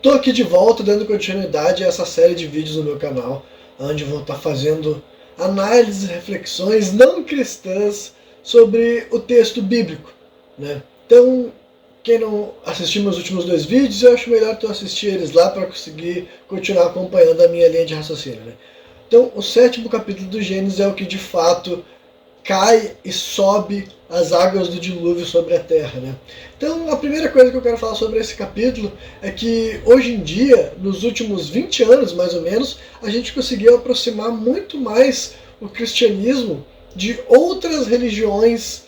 Tô aqui de volta dando continuidade a essa série de vídeos no meu canal, onde vou estar fazendo análises, reflexões não cristãs sobre o texto bíblico, né? Então, quem não assistiu meus últimos dois vídeos, eu acho melhor tu assistir eles lá para conseguir continuar acompanhando a minha linha de raciocínio, né? Então, o sétimo capítulo do Gênesis é o que de fato cai e sobe as águas do dilúvio sobre a terra, né? Então, a primeira coisa que eu quero falar sobre esse capítulo é que hoje em dia, nos últimos 20 anos mais ou menos, a gente conseguiu aproximar muito mais o cristianismo de outras religiões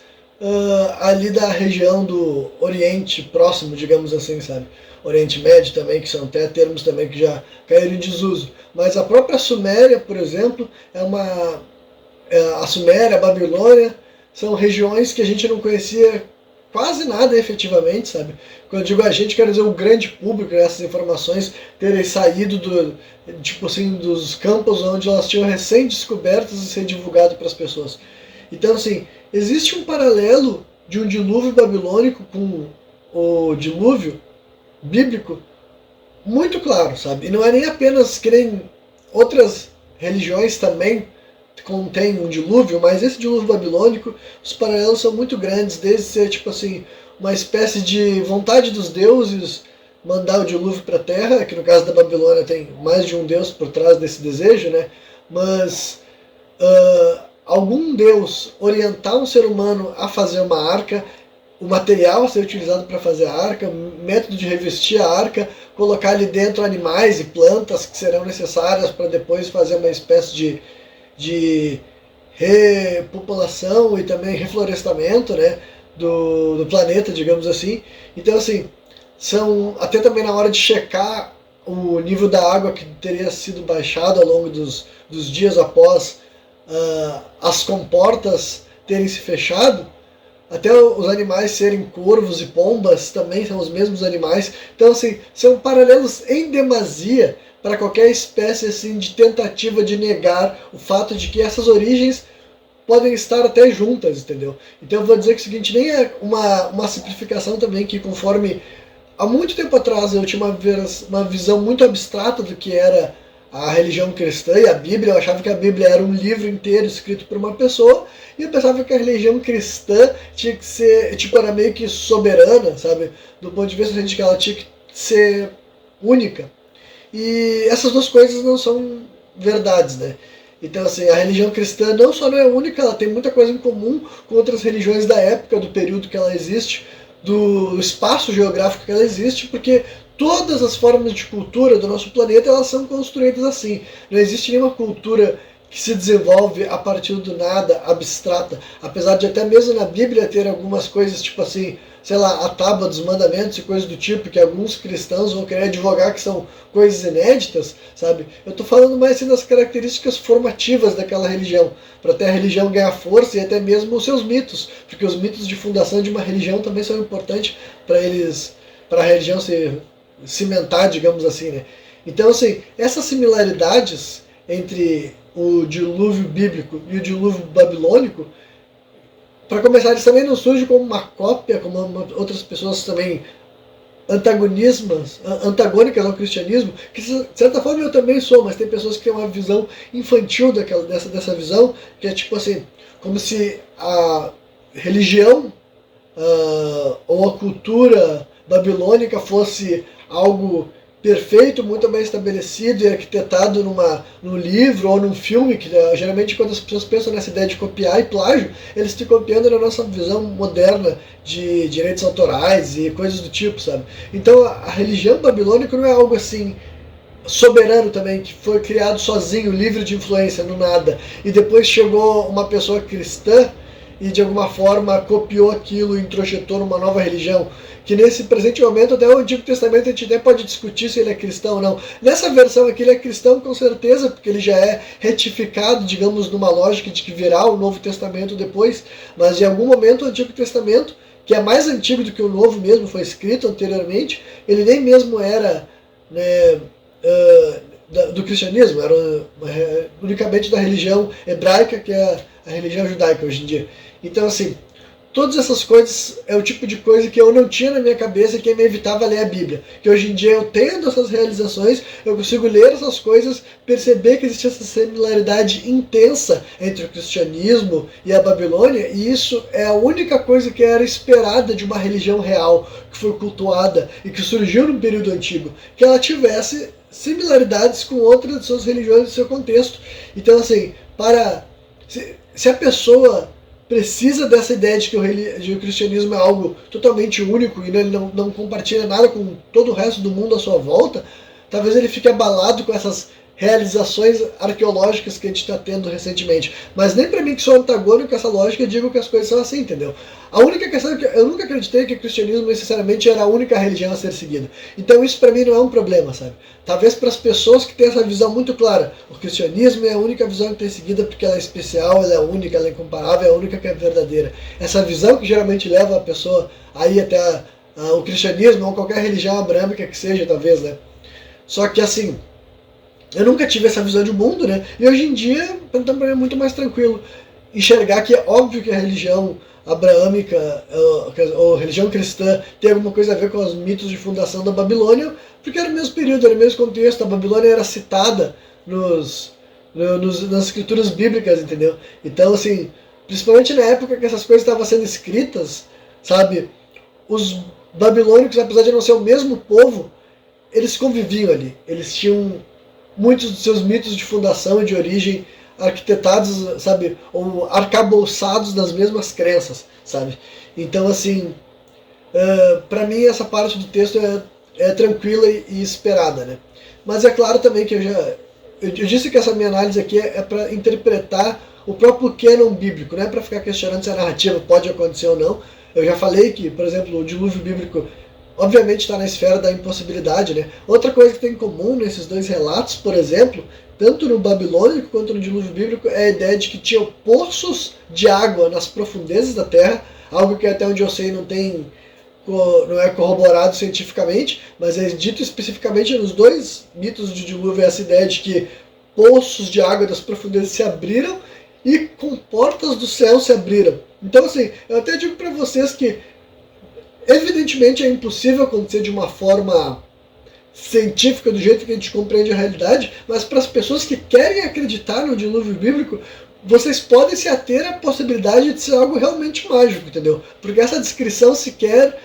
ali da região do Oriente Próximo, digamos assim, sabe? Oriente Médio também, que são até termos também que já caíram em desuso. Mas a própria Suméria, por exemplo, a Suméria, a Babilônia, são regiões que a gente não conhecia quase nada efetivamente, sabe? Quando eu digo a gente, quero dizer o grande público, né, essas informações terem saído tipo assim, dos campos onde elas tinham recém-descobertas e ser divulgado para as pessoas. Então, assim, existe um paralelo de um dilúvio babilônico com o dilúvio bíblico muito claro, sabe? E não é nem apenas que nem outras religiões também contém um dilúvio, mas esse dilúvio babilônico, os paralelos são muito grandes, desde ser tipo assim, uma espécie de vontade dos deuses mandar o dilúvio para a Terra, que no caso da Babilônia tem mais de um deus por trás desse desejo, né? Mas algum deus orientar um ser humano a fazer uma arca, o material a ser utilizado para fazer a arca, o método de revestir a arca, colocar ali dentro animais e plantas que serão necessárias para depois fazer uma espécie de repopulação e também reflorestamento, né, do planeta, digamos assim. Então, assim, são até também na hora de checar o nível da água que teria sido baixado ao longo dos dias após as comportas terem se fechado, até os animais serem corvos e pombas também são os mesmos animais. Então, assim, são paralelos em demasia para qualquer espécie assim, de tentativa de negar o fato de que essas origens podem estar até juntas, entendeu? Então eu vou dizer que o seguinte, nem é uma simplificação também que conforme há muito tempo atrás eu tinha uma visão muito abstrata do que era a religião cristã e a Bíblia. Eu achava que a Bíblia era um livro inteiro escrito por uma pessoa, e eu pensava que a religião cristã tinha que ser, tipo, era meio que soberana, sabe? Do ponto de vista de que ela tinha que ser única. E essas duas coisas não são verdades, né? Então, assim, a religião cristã não só não é única, ela tem muita coisa em comum com outras religiões da época, do período que ela existe, do espaço geográfico que ela existe, porque todas as formas de cultura do nosso planeta, elas são construídas assim. Não existe nenhuma cultura que se desenvolve a partir do nada, abstrata. Apesar de até mesmo na Bíblia ter algumas coisas, tipo assim, sei lá, a tábua dos mandamentos e coisas do tipo, que alguns cristãos vão querer advogar que são coisas inéditas, sabe? Eu tô falando mais assim das características formativas daquela religião, para até a religião ganhar força e até mesmo os seus mitos, porque os mitos de fundação de uma religião também são importantes para a religião se cimentar, digamos assim, né? Então, assim, essas similaridades entre o dilúvio bíblico e o dilúvio babilônico, para começar, eles também não surgem como uma cópia, como outras pessoas também antagônicas ao cristianismo, que de certa forma eu também sou, mas tem pessoas que têm uma visão infantil dessa visão, que é tipo assim, como se a religião ou a cultura babilônica fosse algo perfeito, muito bem estabelecido e arquitetado num livro ou num filme, que geralmente quando as pessoas pensam nessa ideia de copiar e plágio, eles estão copiando na nossa visão moderna de direitos autorais e coisas do tipo, sabe? Então a religião babilônica não é algo assim soberano também, que foi criado sozinho, livre de influência, no nada, e depois chegou uma pessoa cristã e de alguma forma copiou aquilo e introjetou numa nova religião, que nesse presente momento até o Antigo Testamento a gente até pode discutir se ele é cristão ou não. Nessa versão aqui ele é cristão com certeza, porque ele já é retificado, digamos, numa lógica de que virá o Novo Testamento depois, mas em algum momento o Antigo Testamento, que é mais antigo do que o Novo mesmo, foi escrito anteriormente, ele nem mesmo era, né, do cristianismo, era unicamente da religião hebraica, que é a religião judaica hoje em dia. Então, assim, todas essas coisas é o tipo de coisa que eu não tinha na minha cabeça e que me evitava ler a Bíblia. Que hoje em dia eu tendo essas realizações, eu consigo ler essas coisas, perceber que existe essa similaridade intensa entre o cristianismo e a Babilônia, e isso é a única coisa que era esperada de uma religião real, que foi cultuada e que surgiu no período antigo, que ela tivesse similaridades com outras de suas religiões do seu contexto. Então, assim, se a pessoa precisa dessa ideia de que o cristianismo é algo totalmente único e ele não compartilha nada com todo o resto do mundo à sua volta, talvez ele fique abalado com essas realizações arqueológicas que a gente está tendo recentemente. Mas nem para mim, que sou antagônico com essa lógica, digo que as coisas são assim, entendeu? A única questão é que eu nunca acreditei que o cristianismo necessariamente era a única religião a ser seguida. Então isso para mim não é um problema, sabe? Talvez para as pessoas que têm essa visão muito clara, o cristianismo é a única visão que tem seguida porque ela é especial, ela é única, ela é incomparável, é a única que é verdadeira. Essa visão que geralmente leva a pessoa a ir até o cristianismo ou qualquer religião abrâmica que seja, talvez, né? Só que assim, eu nunca tive essa visão de mundo, né? E hoje em dia, então para mim é muito mais tranquilo enxergar que é óbvio que a religião abraâmica ou religião cristã tem alguma coisa a ver com os mitos de fundação da Babilônia, porque era o mesmo período, era o mesmo contexto. A Babilônia era citada nas escrituras bíblicas, entendeu? Então, assim, principalmente na época que essas coisas estavam sendo escritas, sabe? Os babilônicos, apesar de não ser o mesmo povo, eles conviviam ali. Eles tinham muitos dos seus mitos de fundação e de origem arquitetados, sabe, ou arcabouçados nas mesmas crenças, sabe? Então, assim, para mim essa parte do texto é tranquila e esperada, né? Mas é claro também que eu disse que essa minha análise aqui é para interpretar o próprio cânon bíblico, não é para ficar questionando se a narrativa pode acontecer ou não. Eu já falei que, por exemplo, o dilúvio bíblico obviamente está na esfera da impossibilidade, né? Outra coisa que tem em comum nesses dois relatos, por exemplo, tanto no babilônico quanto no dilúvio bíblico, é a ideia de que tinham poços de água nas profundezas da terra, algo que até onde eu sei não é corroborado cientificamente, mas é dito especificamente nos dois mitos de dilúvio essa ideia de que poços de água das profundezas se abriram e com portas do céu se abriram. Então, assim, eu até digo para vocês que evidentemente é impossível acontecer de uma forma científica, do jeito que a gente compreende a realidade, mas para as pessoas que querem acreditar no dilúvio bíblico, vocês podem se ater à possibilidade de ser algo realmente mágico, entendeu? Porque essa descrição sequer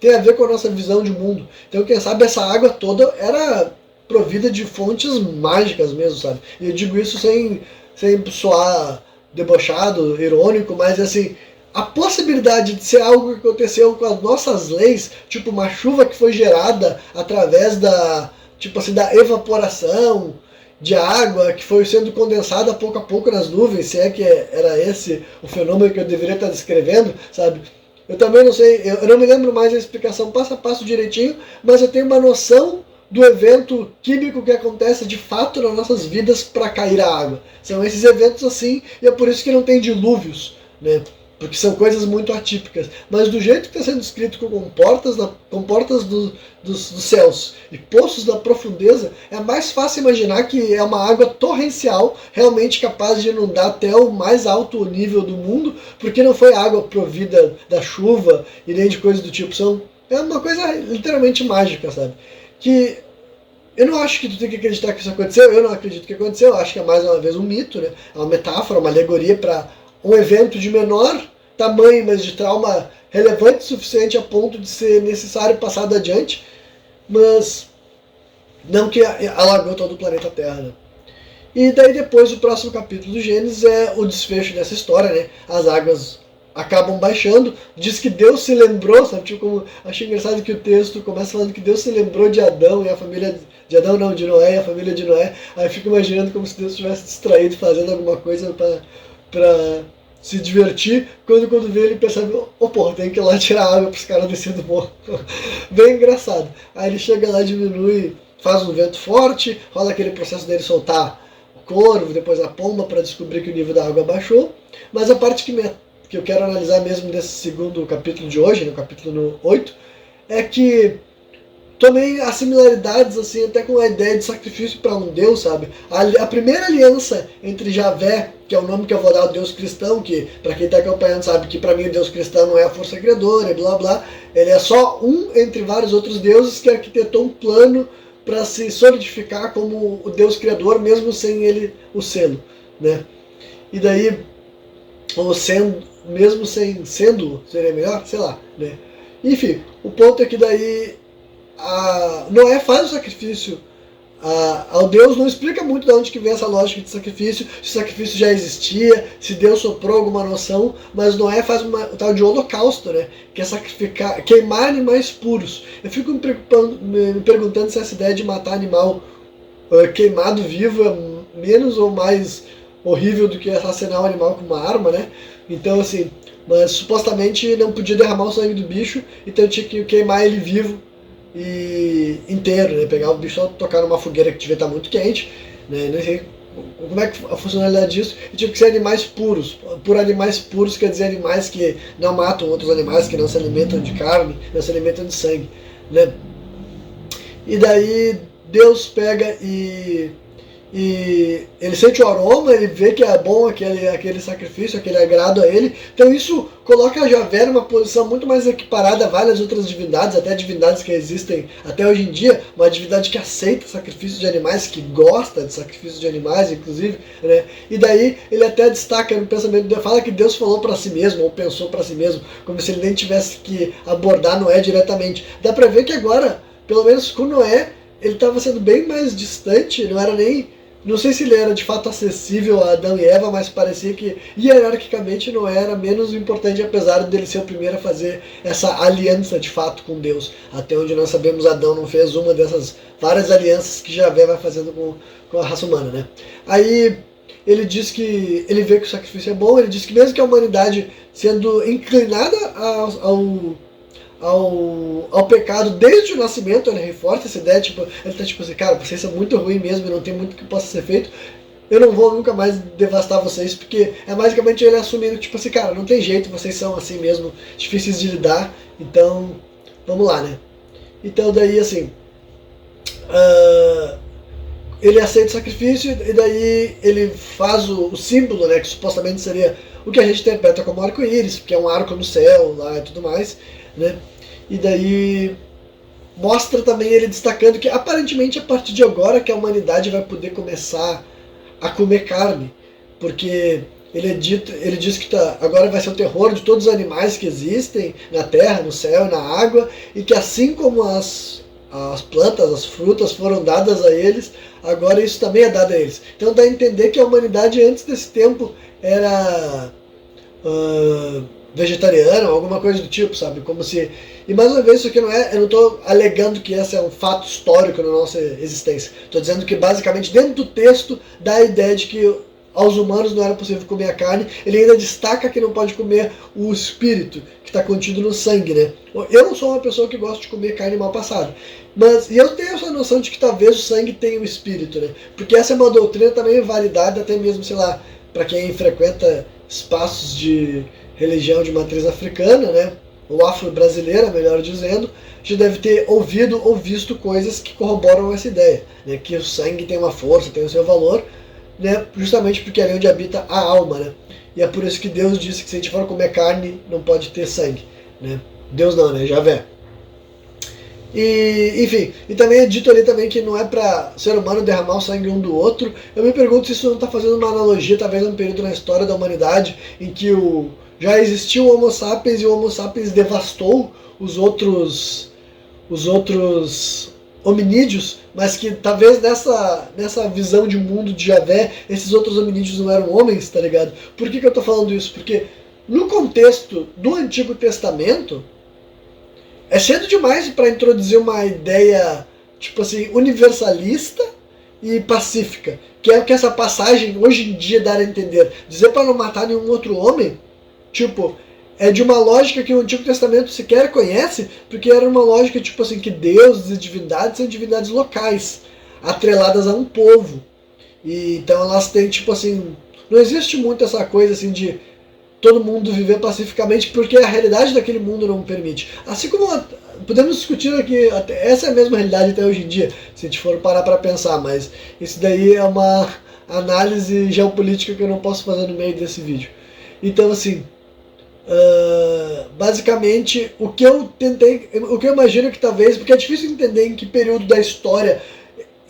tem a ver com a nossa visão de mundo. Então, quem sabe essa água toda era provida de fontes mágicas mesmo, sabe? E eu digo isso sem soar debochado, irônico, mas assim, a possibilidade de ser algo que aconteceu com as nossas leis, tipo uma chuva que foi gerada através da evaporação de água que foi sendo condensada pouco a pouco nas nuvens, se é que era esse o fenômeno que eu deveria estar descrevendo, sabe? Eu também não sei, eu não me lembro mais a explicação passo a passo direitinho, mas eu tenho uma noção do evento químico que acontece de fato nas nossas vidas para cair a água. São esses eventos assim, e é por isso que não tem dilúvios, né? Porque são coisas muito atípicas. Mas do jeito que está sendo escrito com portas dos céus e poços da profundeza, é mais fácil imaginar que é uma água torrencial, realmente capaz de inundar até o mais alto nível do mundo, porque não foi água provida da chuva e nem de coisa do tipo. É uma coisa literalmente mágica, sabe? Que eu não acho que tu tem que acreditar que isso aconteceu, eu não acredito que aconteceu, eu acho que é mais uma vez um mito, né? É uma metáfora, uma alegoria para um evento de menor tamanho, mas de trauma relevante o suficiente a ponto de ser necessário passar adiante, mas não que alagou todo o planeta Terra, né? E daí depois o próximo capítulo do Gênesis é o desfecho dessa história, né? As águas acabam baixando, diz que Deus se lembrou, sabe? Tipo, como achei engraçado que o texto começa falando que Deus se lembrou de Adão e a família de Adão, não, de Noé e a família de Noé. Aí eu fico imaginando como se Deus estivesse distraído fazendo alguma coisa para se divertir, quando vê ele percebe, porra, tem que ir lá tirar água para os caras descer do morro. Bem engraçado. Aí ele chega lá, diminui, faz um vento forte, rola aquele processo dele soltar o corvo, depois a pomba para descobrir que o nível da água baixou. Mas a parte que eu quero analisar mesmo desse segundo capítulo de hoje, no capítulo 8, é que também as similaridades, assim, até com a ideia de sacrifício para um Deus, sabe? A primeira aliança entre Javé, que é o nome que eu vou dar ao Deus cristão, que para quem está acompanhando sabe que para mim o Deus cristão não é a força criadora, blá blá, ele é só um entre vários outros deuses que arquitetou um plano para se solidificar como o Deus criador, mesmo sem ele o selo, né? E daí, ou sendo, mesmo sem sendo, seria melhor, sei lá, né? Enfim, o ponto é que daí Noé faz o sacrifício ao Deus, não explica muito de onde que vem essa lógica de sacrifício, se o sacrifício já existia, se Deus soprou alguma noção, mas Noé faz o tal de holocausto, né? Que é sacrificar, queimar animais puros. Eu fico me perguntando se essa ideia de matar animal queimado vivo é menos ou mais horrível do que assassinar um animal com uma arma, né? Então, assim, mas supostamente não podia derramar o sangue do bicho, então tinha que queimar ele vivo e inteiro, né? Pegar o bicho, tocar numa fogueira que devia estar muito quente, né? Não sei como é que a funcionalidade disso, e tinha que ser animais puros. Por animais puros quer dizer animais que não matam outros animais, que não se alimentam de carne, não se alimentam de sangue, né? E daí Deus pega e ele sente o aroma, ele vê que é bom aquele sacrifício, aquele agrado a ele. Então isso coloca Javé numa posição muito mais equiparada a várias outras divindades, até divindades que existem até hoje em dia, uma divindade que aceita sacrifício de animais, que gosta de sacrifício de animais, inclusive, né? E daí ele até destaca no pensamento, fala que Deus falou para si mesmo, ou pensou para si mesmo, como se ele nem tivesse que abordar Noé diretamente. Dá para ver que agora, pelo menos com Noé, ele estava sendo bem mais distante, não era nem... Não sei se ele era de fato acessível a Adão e Eva, mas parecia que hierarquicamente não era menos importante, apesar dele ser o primeiro a fazer essa aliança de fato com Deus. Até onde nós sabemos, Adão não fez uma dessas várias alianças que Javé vai fazendo com a raça humana, né? Aí ele diz que ele vê que o sacrifício é bom, ele diz que mesmo que a humanidade sendo inclinada ao pecado desde o nascimento, ele reforça essa ideia, tipo, ele tá tipo assim, cara, vocês são muito ruins mesmo, não tem muito que possa ser feito, eu não vou nunca mais devastar vocês, porque é basicamente ele assumindo, tipo assim, cara, não tem jeito, vocês são assim mesmo, difíceis de lidar, então, vamos lá, né? Então daí, assim, ele aceita o sacrifício, e daí ele faz o símbolo, né, que supostamente seria o que a gente interpreta como arco-íris, que é um arco no céu lá e tudo mais, né? E daí mostra também ele destacando que aparentemente a partir de agora que a humanidade vai poder começar a comer carne, porque ele diz que agora vai ser o terror de todos os animais que existem na terra, no céu e na água, e que assim como as plantas, as frutas foram dadas a eles, agora isso também é dado a eles. Então dá a entender que a humanidade antes desse tempo era vegetariana, alguma coisa do tipo, sabe? Como se... E mais uma vez, isso aqui não é... Eu não estou alegando que esse é um fato histórico na nossa existência. Estou dizendo que, basicamente, dentro do texto, dá a ideia de que aos humanos não era possível comer a carne. Ele ainda destaca que não pode comer o espírito, que está contido no sangue, né? Eu não sou uma pessoa que gosta de comer carne mal passada. E eu tenho essa noção de que talvez o sangue tenha um espírito, né? Porque essa é uma doutrina também validada, até mesmo, sei lá, para quem frequenta espaços de religião de matriz africana, né, ou afro-brasileira, melhor dizendo, já deve ter ouvido ou visto coisas que corroboram essa ideia, né, que o sangue tem uma força, tem o seu valor, né, justamente porque é ali onde habita a alma, né, e é por isso que Deus disse que se a gente for comer carne, não pode ter sangue, né, Deus não, né, Javé. E, enfim, e também é dito ali também que não é para ser humano derramar o sangue um do outro. Eu me pergunto se isso não está fazendo uma analogia, talvez num período na história da humanidade em que já existiu o Homo sapiens e o Homo sapiens devastou os outros hominídeos, mas que talvez nessa visão de um mundo de Javé, esses outros hominídeos não eram homens, tá ligado? Por que eu tô falando isso? Porque no contexto do Antigo Testamento, é cedo demais para introduzir uma ideia, tipo assim, universalista e pacífica, que é o que essa passagem hoje em dia dá a entender. Dizer para não matar nenhum outro homem, tipo, é de uma lógica que o Antigo Testamento sequer conhece, porque era uma lógica, tipo assim, que deuses e divindades são divindades locais, atreladas a um povo. E então elas têm, tipo assim, não existe muito essa coisa assim de todo mundo viver pacificamente, porque a realidade daquele mundo não permite. Assim como podemos discutir aqui, essa é a mesma realidade até hoje em dia, se a gente for parar para pensar, mas isso daí é uma análise geopolítica que eu não posso fazer no meio desse vídeo. Então, assim, basicamente, o que eu imagino que talvez, porque é difícil entender em que período da história,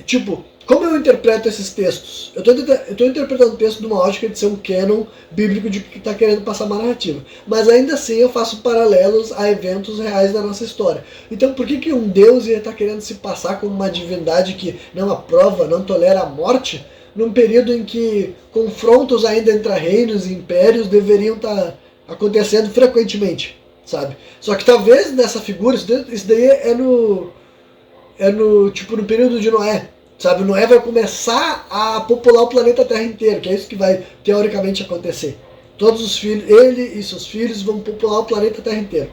tipo, como eu interpreto esses textos? Eu estou interpretando o texto de uma ótica de ser um canon bíblico de que está querendo passar uma narrativa. Mas ainda assim eu faço paralelos a eventos reais da nossa história. Então por que um Deus ia estar querendo se passar como uma divindade que não aprova, não tolera a morte, num período em que confrontos ainda entre reinos e impérios deveriam estar acontecendo frequentemente, sabe? Só que talvez nessa figura, isso daí é no período de Noé. Sabe, Noé vai começar a popular o planeta Terra inteiro, que é isso que vai teoricamente acontecer. Todos os filhos, ele e seus filhos vão popular o planeta Terra inteiro.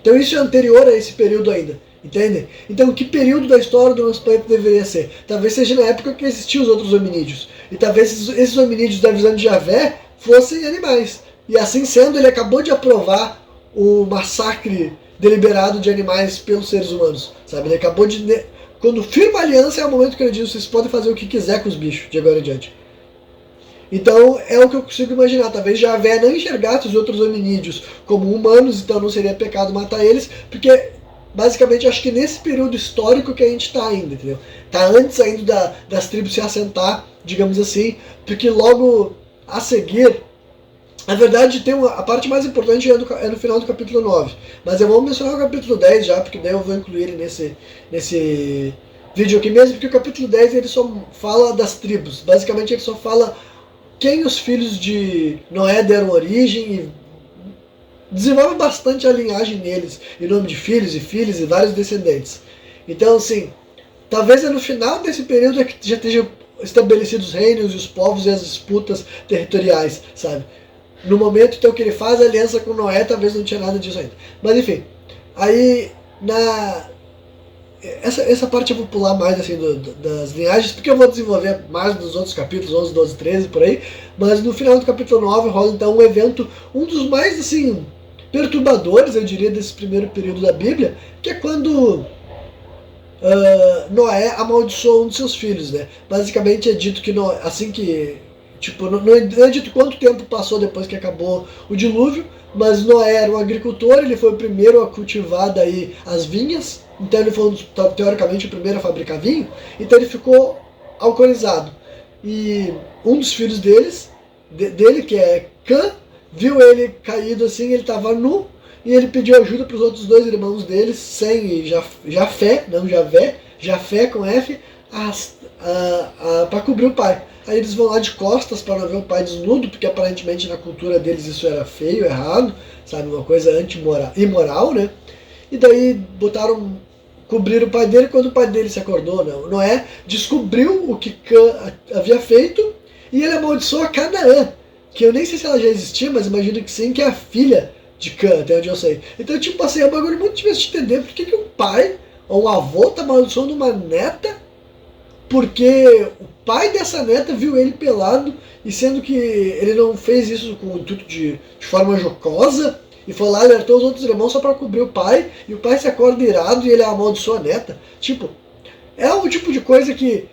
Então isso é anterior a esse período ainda, entende? Então que período da história do nosso planeta deveria ser? Talvez seja na época que existiam os outros hominídeos. E talvez esses hominídeos da visão de Javé fossem animais. E assim sendo, ele acabou de aprovar o massacre deliberado de animais pelos seres humanos. Sabe? Ele acabou de... Quando firma a aliança é o momento que ele diz: vocês podem fazer o que quiser com os bichos de agora em diante. Então é o que eu consigo imaginar. Talvez Javé não enxergasse os outros hominídeos como humanos, então não seria pecado matar eles, porque basicamente acho que nesse período histórico que a gente está ainda, entendeu? Está antes ainda das tribos se assentar, digamos assim, porque logo a seguir, na verdade, a parte mais importante é no final do capítulo 9. Mas eu vou mencionar o capítulo 10 já, porque daí eu vou incluir ele nesse vídeo aqui mesmo, porque o capítulo 10 ele só fala das tribos. Basicamente ele só fala quem os filhos de Noé deram origem e desenvolve bastante a linhagem neles, em nome de filhos e filhas e vários descendentes. Então, assim, talvez é no final desse período que já estejam estabelecidos os reinos e os povos e as disputas territoriais, sabe? No momento então que ele faz a aliança com Noé, talvez não tinha nada disso ainda. Mas enfim, aí essa parte eu vou pular mais assim das linhagens, porque eu vou desenvolver mais nos outros capítulos, 11, 12, 13, por aí. Mas no final do capítulo 9 rola então um evento, um dos mais assim perturbadores, eu diria, desse primeiro período da Bíblia, que é quando Noé amaldiçoou um de seus filhos, né? Basicamente é dito que assim que... Tipo, não é dito quanto tempo passou depois que acabou o dilúvio, mas Noé era um agricultor, ele foi o primeiro a cultivar daí as vinhas, então ele foi teoricamente o primeiro a fabricar vinho, então ele ficou alcoolizado. E um dos filhos dele, que é Cã, viu ele caído assim, ele estava nu, e ele pediu ajuda para os outros dois irmãos dele, Sem e Jafé, não Javé, Jafé com F, para cobrir o pai. Aí eles vão lá de costas para não ver o pai desnudo, porque aparentemente na cultura deles isso era feio, errado, sabe, uma coisa imoral, né? E daí cobriram o pai dele. Quando o pai dele se acordou, Noé descobriu o que Cã havia feito e ele amaldiçoou a Canaã, que eu nem sei se ela já existia, mas imagino que sim, que é a filha de Cã, até onde eu sei. Então, tipo assim, é um bagulho muito difícil de entender porque que um pai ou um avô tá amaldiçoando uma neta, porque o pai dessa neta viu ele pelado, e sendo que ele não fez isso com o intuito de forma jocosa, e foi lá e alertou os outros irmãos só para cobrir o pai, e o pai se acorda irado e ele amaldiçoa a neta. Tipo, é o tipo de coisa que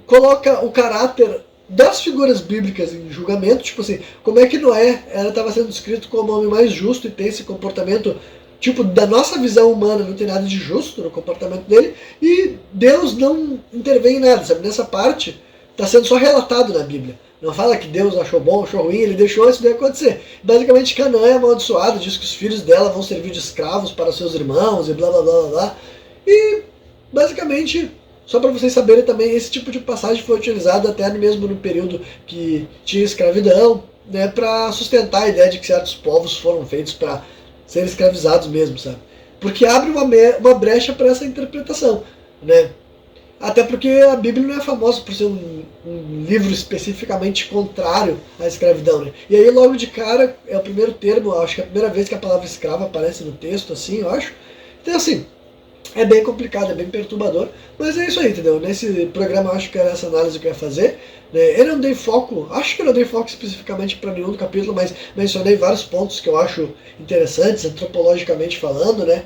coloca o caráter das figuras bíblicas em julgamento. Tipo assim, como é que Noé estava sendo descrito como o homem mais justo e tem esse comportamento, tipo, da nossa visão humana não tem nada de justo no comportamento dele, e Deus não intervém em nada, sabe? Nessa parte está sendo só relatado na Bíblia. Não fala que Deus achou bom, achou ruim, ele deixou isso daí acontecer. Basicamente, Canaã é amaldiçoada, diz que os filhos dela vão servir de escravos para seus irmãos e blá blá blá blá. E, basicamente, só para vocês saberem também, esse tipo de passagem foi utilizado até mesmo no período que tinha escravidão, né, para sustentar a ideia de que certos povos foram feitos para serem escravizados mesmo, sabe? Porque abre uma brecha para essa interpretação, né? Até porque a Bíblia não é famosa por ser um livro especificamente contrário à escravidão, né? E aí logo de cara é o primeiro termo, acho que é a primeira vez que a palavra escrava aparece no texto, assim, eu acho. Então assim, é bem complicado, é bem perturbador, mas é isso aí, entendeu? Nesse programa eu acho que era essa análise que eu ia fazer, né? Eu não dei foco, acho que eu não dei foco especificamente para nenhum capítulo, mas mencionei vários pontos que eu acho interessantes, antropologicamente falando, né?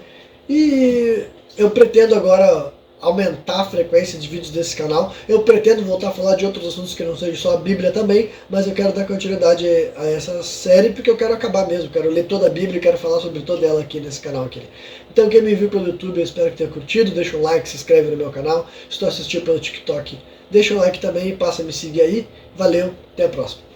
E Eu pretendo agora aumentar a frequência de vídeos desse canal. Eu pretendo voltar a falar de outros assuntos que não sejam só a Bíblia também, mas eu quero dar continuidade a essa série porque eu quero acabar mesmo. Quero ler toda a Bíblia e quero falar sobre toda ela aqui nesse canal aqui. Então quem me viu pelo YouTube, eu espero que tenha curtido. Deixa um like, se inscreve no meu canal. Se tu assistiu pelo TikTok, deixa um like também e passa a me seguir aí. Valeu, até a próxima.